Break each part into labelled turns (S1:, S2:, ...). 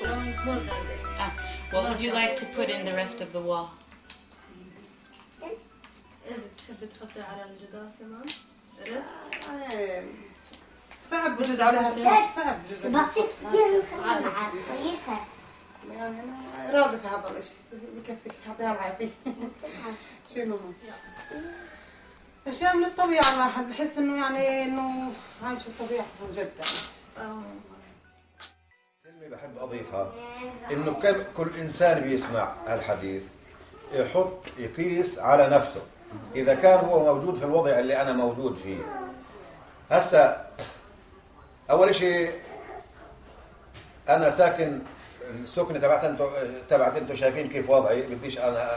S1: around more than this.
S2: What would you like to put in the rest of the wall?
S1: إذا تحبي تحطي على الجدار كمان رست.
S3: صعب بجوز عليها صعب بجوز يعني أنا راضي في هذا الشيء بكفيك حطيها العافية. شو ماما؟ أشياء من الطبيعة الواحد بحس إنه يعني إنه عايش في الطبيعة من جد يعني.
S4: كلمة بحب أضيفها إنه كل إنسان بيسمع هالحديث يحط يقيس على نفسه إذا كان هو موجود في الوضع اللي أنا موجود فيه. هسا أول شيء أنا ساكن السكنة تبعت انتم شايفين كيف وضعي، بديش أنا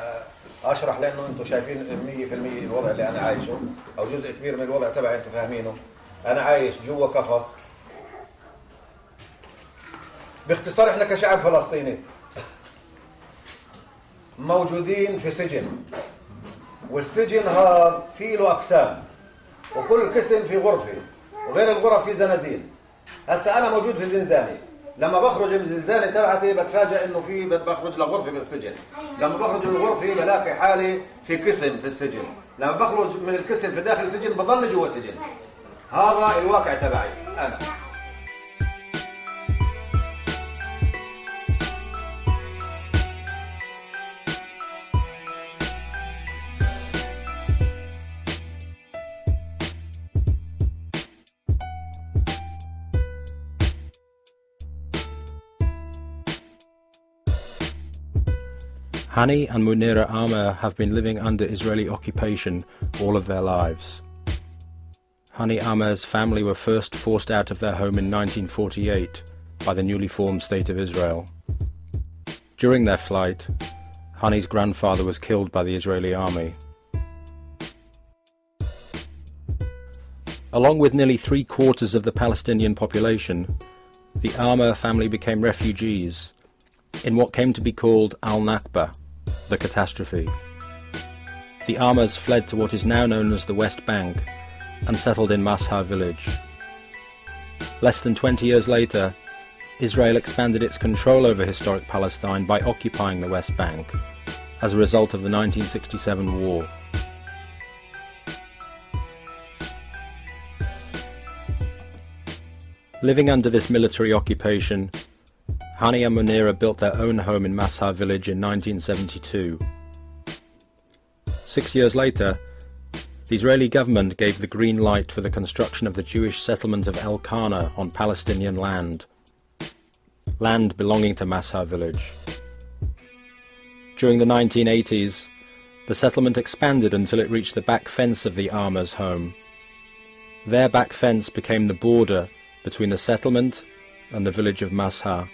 S4: أشرح لأنه انتم شايفين 100% الوضع اللي أنا عايشه أو جزء كبير من الوضع تبعي انتم فاهمينه. أنا عايش جوا قفص. باختصار احنا كشعب فلسطيني موجودين في سجن، والسجن هذا فيه له أقسام وكل قسم في غرفة وغير الغرف في زنازين. هسا أنا موجود في زنزانة، لما بخرج من الزنزانة تبعتي بتفاجأ إنه في بخرج لغرفة في السجن. لما بخرج من الغرفة بلاقي حالي في قسم في السجن. لما بخرج من القسم في داخل السجن بظل جوا سجن. هذا الواقع تبعي أنا.
S5: Hani and Munira Amer have been living under Israeli occupation all of their lives. Hani Amer's family were first forced out of their home in 1948 by the newly formed State of Israel. During their flight, Hani's grandfather was killed by the Israeli army. Along with nearly 3/4 of the Palestinian population, the Amer family became refugees in what came to be called Al-Nakba, the catastrophe. The Amers fled to what is now known as the West Bank and settled in Mashar village. Less than 20 years later, Israel expanded its control over historic Palestine by occupying the West Bank as a result of the 1967 war. Living under this military occupation, Hani and Munira built their own home in Mashar village in 1972. 6 years later, the Israeli government gave the green light for the construction of the Jewish settlement of El-Kana on Palestinian land belonging to Mashar village. During the 1980s, the settlement expanded until it reached the back fence of the Amers' home. Their back fence became the border between the settlement and the village of Mashar.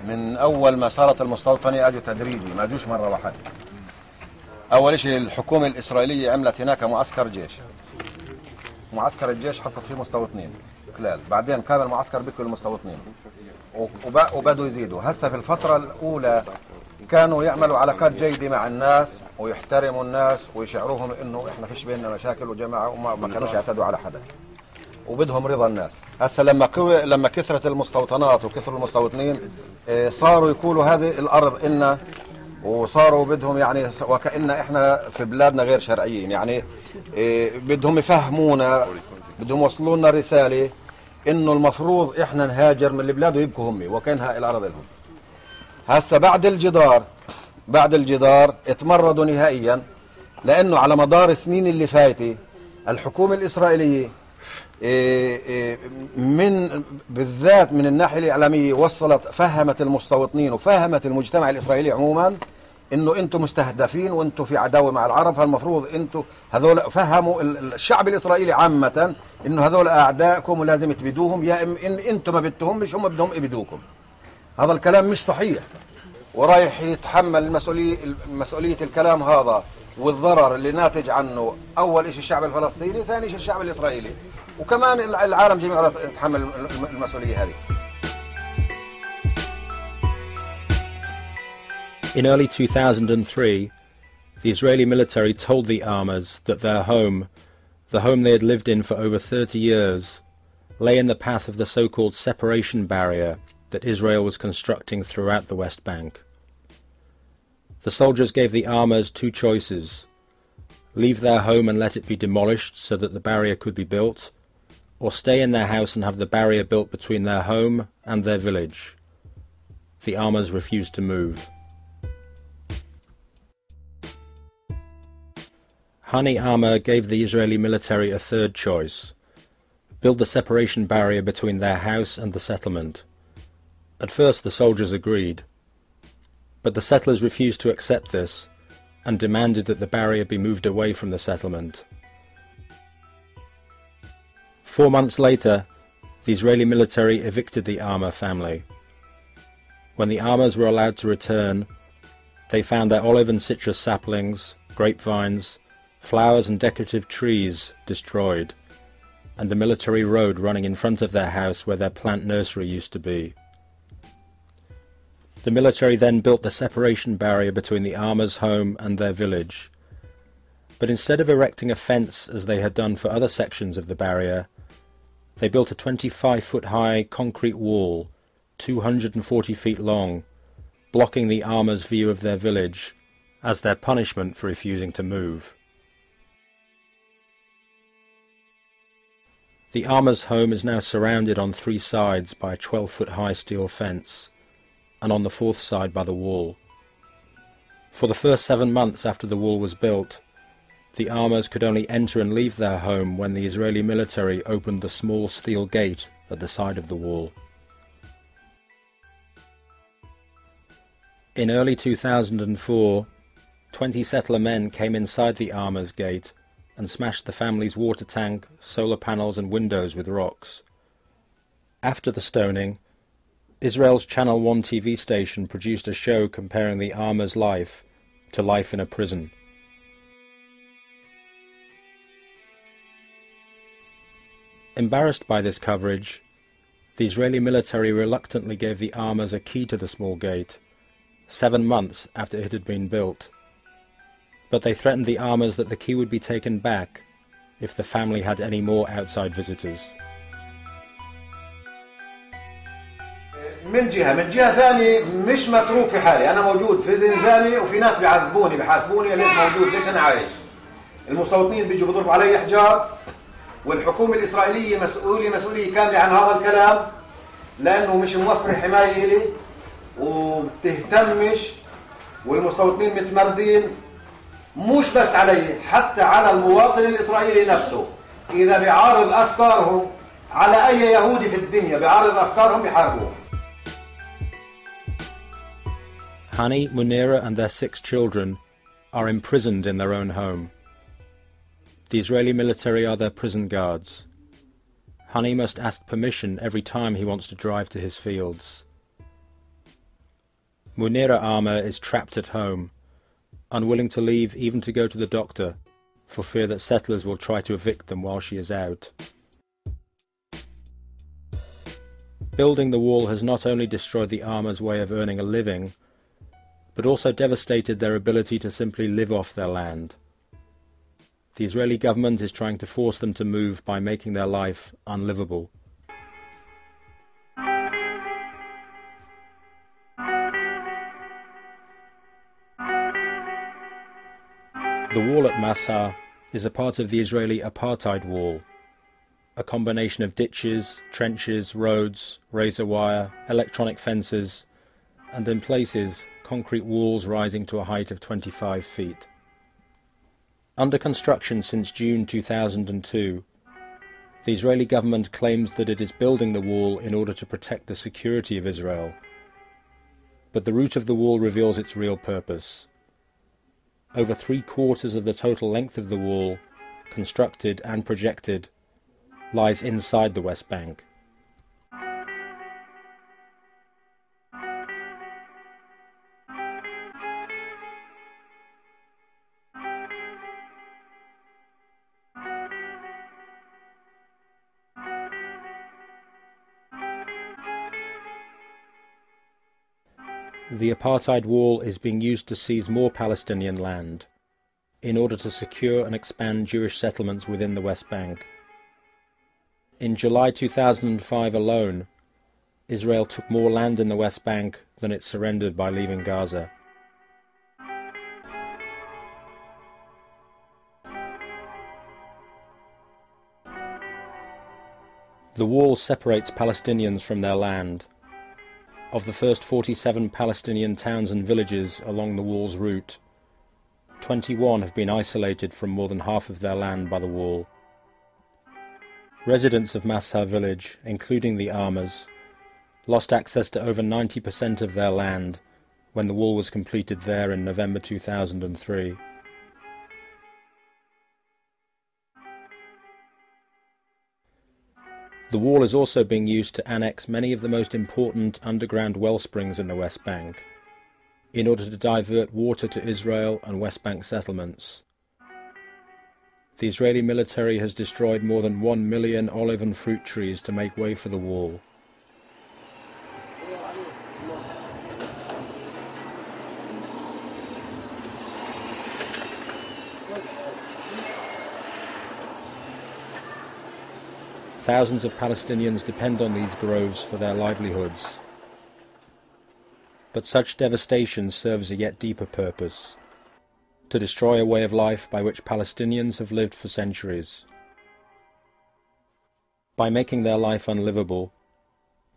S4: من أول ما صارت المستوطنة أجوا تدريجي، ما جوش مرة واحدة. أول شيء الحكومة الإسرائيلية عملت هناك معسكر جيش. معسكر الجيش حطت فيه مستوطنين كلال، بعدين كان المعسكر بكل المستوطنين وبدوا يزيدوا. هسه في الفترة الأولى كانوا يعملوا علاقات جيدة مع الناس ويحترموا الناس ويشعروهم إنه إحنا فيش بيننا مشاكل وجماعة وما كانوش يعتدوا على حدا. وبدهم رضا الناس. هسه لما كثرت المستوطنات وكثروا المستوطنين صاروا يقولوا هذه الارض إلنا، وصاروا بدهم يعني وكأن احنا في بلادنا غير شرعيين، يعني بدهم يفهمونا، بدهم يوصلوا لنا رساله انه المفروض احنا نهاجر من البلاد ويبقوا هم وكانها الارض لهم. هسه بعد الجدار اتمردوا نهائيا، لانه على مدار السنين اللي فاتت الحكومه الاسرائيليه بالذات من الناحيه الاعلاميه فهمت المستوطنين وفهمت المجتمع الاسرائيلي عموما انه انتم مستهدفين وانتم في عداوه مع العرب، فالمفروض انتم هذول فهموا الشعب الاسرائيلي عامه انه هذول اعدائكم ولازم تبيدوهم، يا ان انتم ما بدتهمش هم بدهم يبيدوكم. هذا الكلام مش صحيح، ورايح يتحمل مسؤوليه الكلام هذا والضرر اللي ناتج عنه اول شيء الشعب الفلسطيني، ثاني شيء الشعب الاسرائيلي، وكمان العالم جميعا يتحمل المسؤوليه هذه.
S5: In early 2003, the Israeli military told the armors that their home, the home they had lived in for over 30 years, lay in the path of the so-called separation barrier that Israel was constructing throughout the West Bank. The soldiers gave the armors two choices: leave their home and let it be demolished so that the barrier could be built, or stay in their house and have the barrier built between their home and their village. The armors refused to move. Hani Amr gave the Israeli military a third choice: build the separation barrier between their house and the settlement. At first the soldiers agreed, but the settlers refused to accept this and demanded that the barrier be moved away from the settlement. 4 months later, the Israeli military evicted the Amr family. When the Amrs were allowed to return, they found their olive and citrus saplings, grapevines, flowers and decorative trees destroyed, and a military road running in front of their house where their plant nursery used to be. The military then built the separation barrier between the Amrs' home and their village. But instead of erecting a fence as they had done for other sections of the barrier, they built a 25-foot-high concrete wall, 240 feet long, blocking the Amrs' view of their village as their punishment for refusing to move. The Amrs' home is now surrounded on 3 sides by a 12-foot-high steel fence, and on the 4th side by the wall. For the first 7 months after the wall was built, the Amrs could only enter and leave their home when the Israeli military opened the small steel gate at the side of the wall. In early 2004, 20 settler men came inside the Amrs gate and smashed the family's water tank, solar panels and windows with rocks. After the stoning, Israel's Channel 1 TV station produced a show comparing the Amrs' life to life in a prison. Embarrassed by this coverage, the Israeli military reluctantly gave the Amrs a key to the small gate, 7 months after it had been built. But they threatened the Amrs that the key would be taken back if the family had any more outside visitors.
S4: من جهة ثانية مش متروك في حالي، أنا موجود في زنزانة وفي ناس بيعذبوني بحاسبوني ليش موجود، ليش أنا عايش. المستوطنين بيجوا بيضربوا علي حجار، والحكومة الإسرائيلية مسؤولية كاملة عن هذا الكلام، لأنه مش موفر حماية لي وبتهتمش، والمستوطنين متمردين مش بس علي، حتى على المواطن الإسرائيلي نفسه. إذا بيعارض أفكارهم على أي يهودي في الدنيا بيعارض أفكارهم بيحاربوه.
S5: Hani, Munira and their 6 children are imprisoned in their own home. The Israeli military are their prison guards. Hani must ask permission every time he wants to drive to his fields. Munira Amr is trapped at home, unwilling to leave even to go to the doctor, for fear that settlers will try to evict them while she is out. Building the wall has not only destroyed the Amrs' way of earning a living, but also devastated their ability to simply live off their land. The Israeli government is trying to force them to move by making their life unlivable. The wall at Massa is a part of the Israeli apartheid wall, a combination of ditches, trenches, roads, razor wire, electronic fences, and in places, concrete walls rising to a height of 25 feet. Under construction since June 2002, the Israeli government claims that it is building the wall in order to protect the security of Israel. But the route of the wall reveals its real purpose. Over 3/4 of the total length of the wall, constructed and projected, lies inside the West Bank. The apartheid wall is being used to seize more Palestinian land in order to secure and expand Jewish settlements within the West Bank. In July 2005 alone, Israel took more land in the West Bank than it surrendered by leaving Gaza. The wall separates Palestinians from their land. Of the first 47 Palestinian towns and villages along the wall's route, 21 have been isolated from more than half of their land by the wall. Residents of Massa village, including the Armas, lost access to over 90% of their land when the wall was completed there in November 2003. The wall is also being used to annex many of the most important underground well springs in the West Bank, in order to divert water to Israel and West Bank settlements. The Israeli military has destroyed more than 1 million olive and fruit trees to make way for the wall. Thousands of Palestinians depend on these groves for their livelihoods. But such devastation serves a yet deeper purpose: to destroy a way of life by which Palestinians have lived for centuries. By making their life unlivable,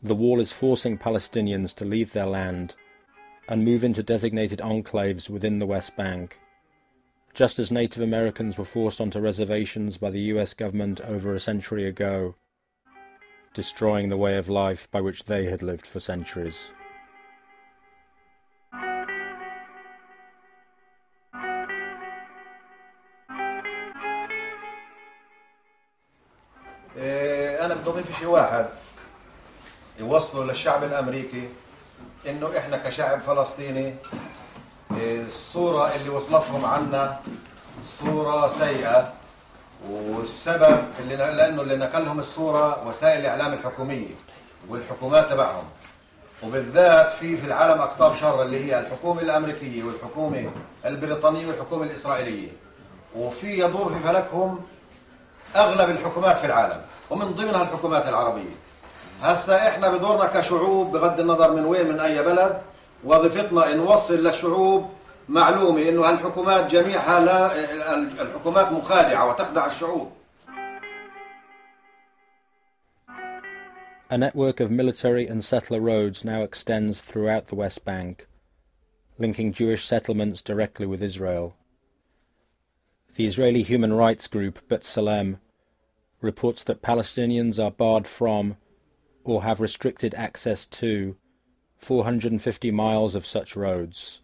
S5: the wall is forcing Palestinians to leave their land and move into designated enclaves within the West Bank, just as Native Americans were forced onto reservations by the US government over a century ago, destroying the way of life by which they had lived for centuries.
S4: أنا بدي أضيف شيء واحد يوصلوا للشعب الأمريكي إنه إحنا كشعب فلسطيني الصورة اللي وصلتهم عنا صورة سيئة، والسبب لأنه اللي نقلهم الصورة وسائل الإعلام الحكومية والحكومات تبعهم، وبالذات في العالم أقطاب شر اللي هي الحكومة الأمريكية والحكومة البريطانية والحكومة الإسرائيلية، وفي يدور في فلكهم أغلب الحكومات في العالم ومن ضمنها الحكومات العربية. هسا إحنا بدورنا كشعوب بغض النظر من وين من أي بلد، وظيفتنا نوصل للشعوب معلومة إنه هالحكومات جميعها الحكومات مخادعة وتخدع الشعوب.
S5: A network of military and settler roads now extends throughout the West Bank, linking Jewish settlements directly with Israel. The Israeli human rights group B'Tselem reports that Palestinians are barred from, or have restricted access to, 450 miles of such roads,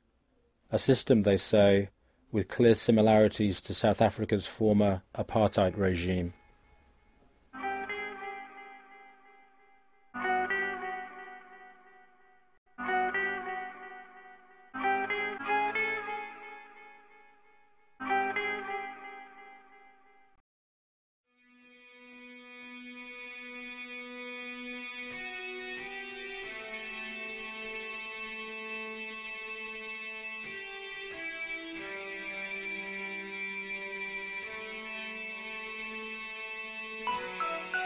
S5: a system, they say, with clear similarities to South Africa's former apartheid regime.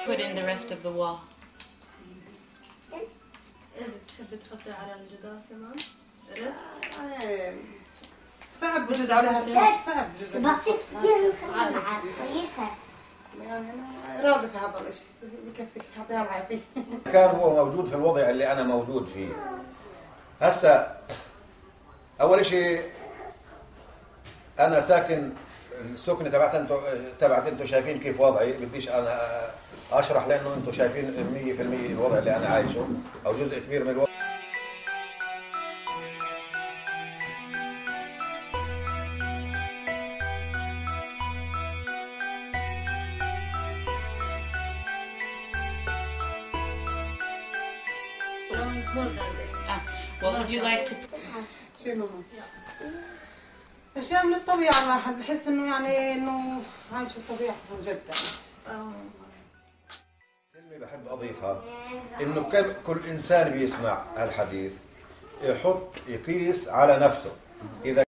S2: Put in the rest of the wall.
S1: إذا بتحبي تحطي على الجدار كمان رست؟
S3: صعب بجوز عليها، صعب بجوز يعني أنا راضي في هذا الشيء، بكفيك حطيها العافية.
S4: كان هو موجود في الوضع اللي أنا موجود فيه. هسا أول شيء أنا ساكن السكنة تبعت انتم شايفين كيف وضعي، بديش انا اشرح لانه انتم شايفين 100% الوضع اللي انا عايشه او جزء كبير من الوضع.
S2: Well, would you like to?
S3: شو ماما؟ أشياء من الطبيعة الواحد بحس إنه يعني إنه عايش في الطبيعة جدا.
S4: كلمة بحب أضيفها إنه كل إنسان بيسمع هالحديث يقيس على نفسه. إذا